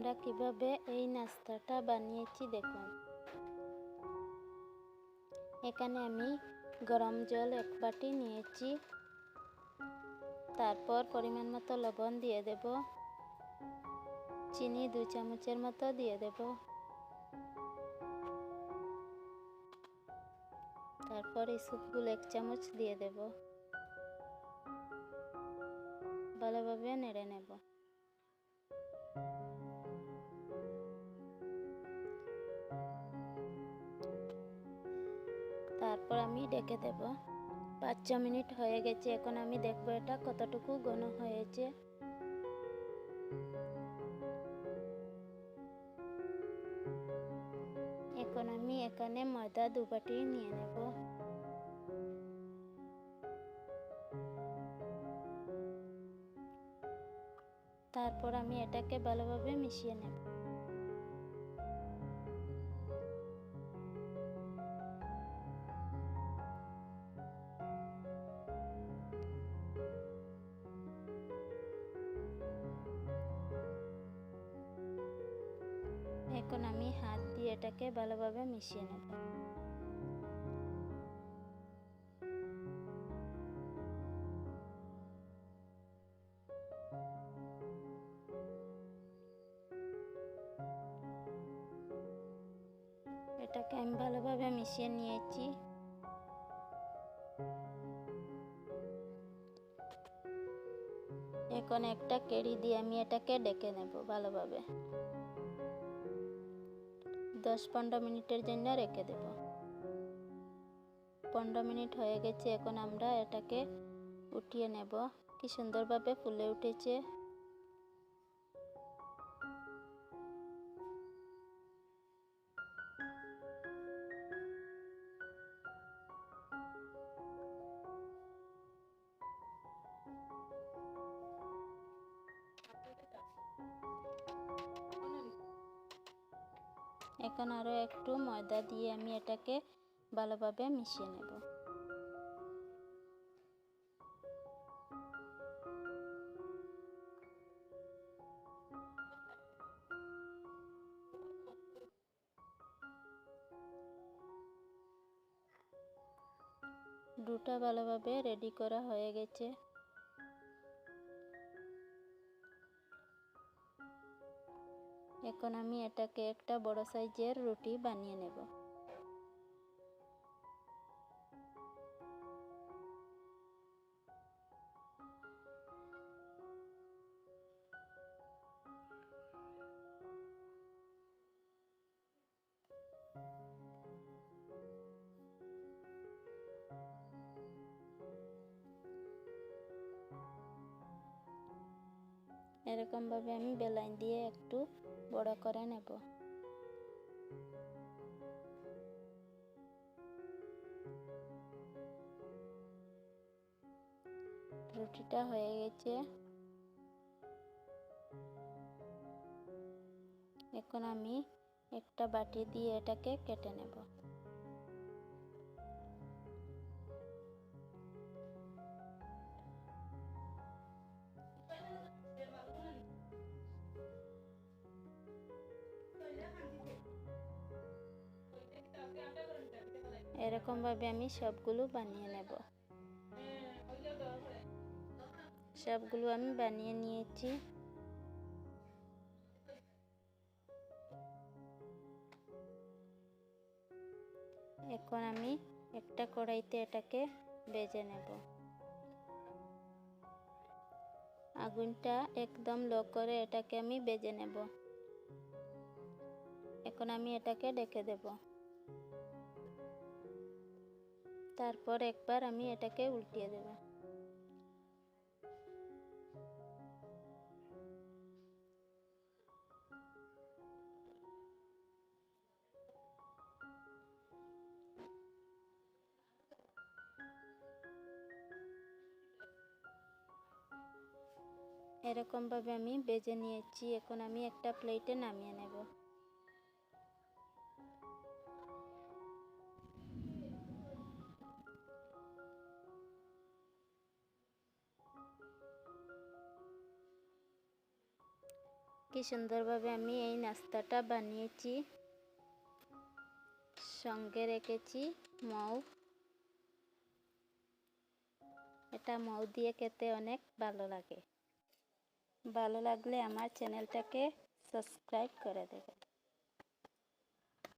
আমরা কিভাবে এই নাস্তাটা বানিয়েছি দেখুন। এখানে আমি গরম জল 1 বাটি নিয়েছি। তারপর পরিমাণ মতো লবণ দিয়ে দেব, চিনি 2 চামচের মতো দিয়ে দেব। তারপর ইসবগুল 1 চামচ দিয়ে দেব, ভালোভাবে নেড়ে নেব। তারপর আমি ঢেকে দেব। 5-6 মিনিট হয়ে গেছে। এখন আমি দেখব এটা কতটুকু ঘন হয়েছে। এখন আমি এখানে ময়দা 2 বাটি নিয়ে নেব। তারপর আমি এটাকে ভালোভাবে মিশিয়ে নেব। এখন আমি হাত দিয়ে এটাকে ভালোভাবে মিশিয়ে নেব। এটাকে আমি ভালোভাবে মিশিয়ে নিয়েছি। এখন একটা কেড়ি দিয়ে আমি এটাকে ঢেকে নেব ভালোভাবে। 10-15 মিনিটের জন্য রেখে দেব। 15 মিনিট হয়ে গেছে। এখন আমরা এটাকে উঠিয়ে নেব। কি সুন্দরভাবে ফুলে উঠেছে। এখন আরও একটু ময়দা দিয়ে আমি এটাকে ভালোভাবে মিশিয়ে নেব। ডোটা ভালোভাবে রেডি করা হয়ে গেছে। এখন আমি এটাকে একটা বড় সাইজের রুটি বানিয়ে নেব। এরকমভাবে আমি বেলন দিয়ে একটু বড় করে নেব। রুটিটা হয়ে গেছে। এখন আমি একটা বাটি দিয়ে এটাকে কেটে নেব। এরকমভাবে আমি সবগুলো বানিয়ে নেব। সবগুলো আমি বানিয়ে নিয়েছি। এখন আমি একটা কড়াইতে এটাকে ভেজে নেব। আগুনটা একদম লো করে এটাকে আমি ভেজে নেব। এখন আমি এটাকে ঢেকে দেব। তারপর একবার আমি এটাকে উল্টিয়ে দেব। এরকমভাবে আমি ভেজে নিয়েছি। এখন আমি একটা প্লেটে নামিয়ে নেব। কি সুন্দরভাবে আমি এই নাস্তাটা বানিয়েছি। সঙ্গে রেখেছি মৌ। এটা মৌ দিয়ে খেতে অনেক ভালো লাগে। ভালো লাগলে আমার চ্যানেলটাকে সাবস্ক্রাইব করে দেবেন।